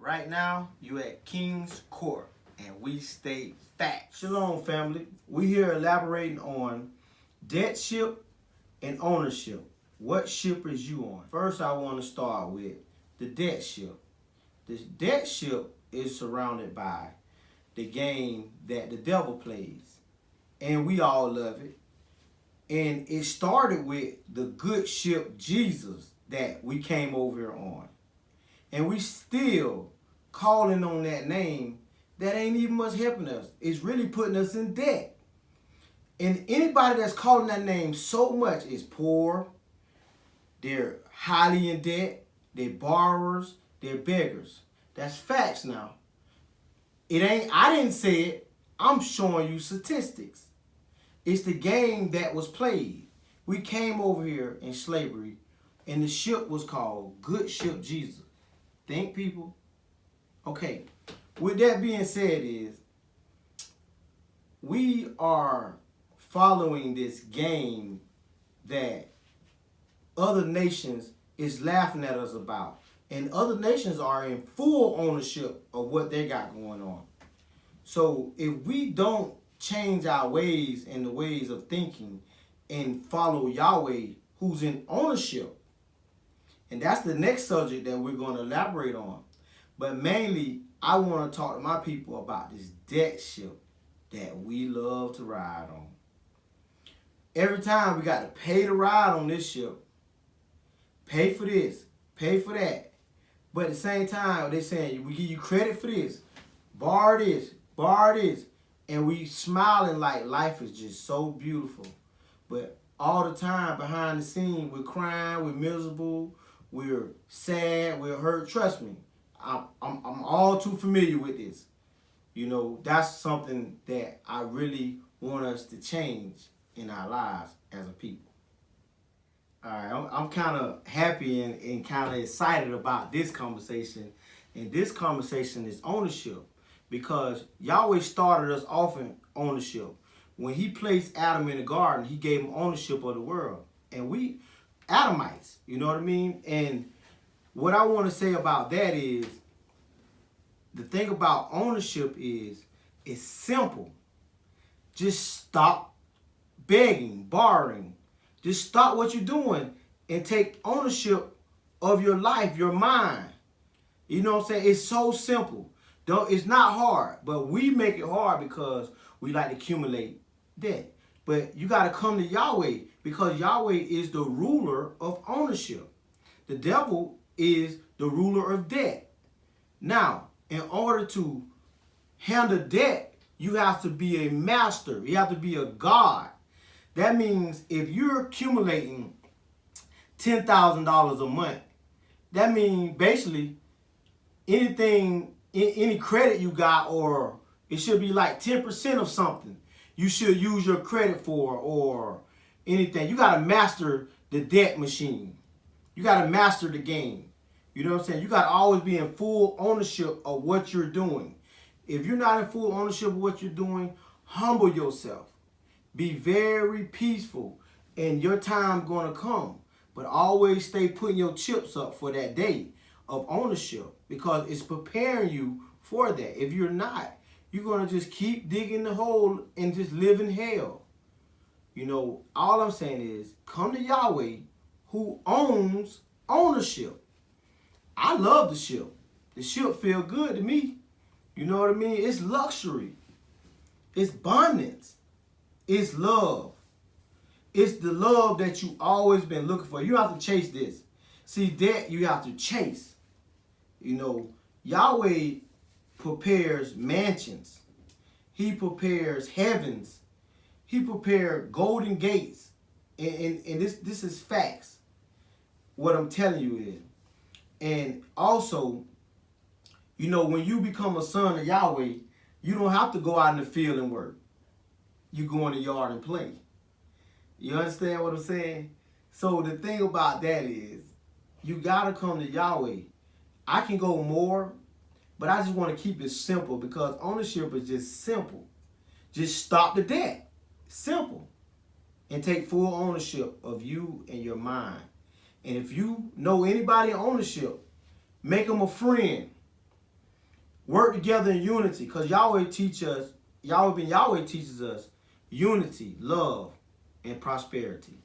Right now, you at King's Court, and we state facts. Shalom, family. We here elaborating on debtship and ownership. What ship is you on? First, I want to start with the debtship. The debtship is surrounded by the game that the devil plays, and we all love it. And it started with the good ship Jesus that we came over here on. And we still calling on that name that ain't even much helping us. It's really putting us in debt. And anybody that's calling that name so much is poor, they're highly in debt, they're borrowers, they're beggars. That's facts now. I didn't say it, I'm showing you statistics. It's the game that was played. We came over here in slavery, and the ship was called Good Ship Jesus. Think, people? Okay, with that being said we are following this game that other nations is laughing at us about. And other nations are in full ownership of what they got going on. So if we don't change our ways and the ways of thinking and follow Yahweh, who's in ownership, and that's the next subject that we're going to elaborate on. But mainly, I want to talk to my people about this debt ship that we love to ride on. Every time we got to pay to ride on this ship, pay for this, pay for that. But at the same time, they're saying, we give you credit for this, borrow this, and we smiling like life is just so beautiful. But all the time behind the scene, we're crying, we're miserable, we're sad, we're hurt. Trust me, I'm all too familiar with this. You know, that's something that I really want us to change in our lives as a people. All right, I'm kind of happy and kind of excited about this conversation. And this conversation is ownership, because Yahweh started us off in ownership. When he placed Adam in the garden, he gave him ownership of the world. And we Adamites, you know what I mean? And what I want to say about that is, the thing about ownership is, it's simple. Just stop begging, borrowing. Just stop what you're doing and take ownership of your life, your mind. You know what I'm saying? It's so simple. It's not hard, but we make it hard because we like to accumulate debt. But you got to come to Yahweh, because Yahweh is the ruler of ownership. The devil is the ruler of debt. Now, in order to handle debt, you have to be a master. You have to be a god. That means if you're accumulating $10,000 a month, that means basically anything, any credit you got, or it should be like 10% of something you should use your credit for, or anything. You got to master the debt machine. You got to master the game. You know what I'm saying? You got to always be in full ownership of what you're doing. If you're not in full ownership of what you're doing, humble yourself. Be very peaceful, and your time going to come. But always stay putting your chips up for that day of ownership, because it's preparing you for that. If you're not, you're going to just keep digging the hole and just live in hell. You know, all I'm saying is, come to Yahweh, who owns ownership. I love the ship. The ship feel good to me. You know what I mean? It's luxury. It's abundance. It's love. It's the love that you always been looking for. You have to chase this. See, that you have to chase. You know, Yahweh prepares mansions. He prepares heavens. He prepared golden gates. And this is facts. What I'm telling you is. And also, you know, when you become a son of Yahweh, you don't have to go out in the field and work. You go in the yard and play. You understand what I'm saying? So the thing about that is, you got to come to Yahweh. I can go more, but I just want to keep it simple, because ownership is just simple. Just stop the debt. Simple. And take full ownership of you and your mind. And if you know anybody in ownership, make them a friend. Work together in unity, because Yahweh teaches us unity, love, and prosperity.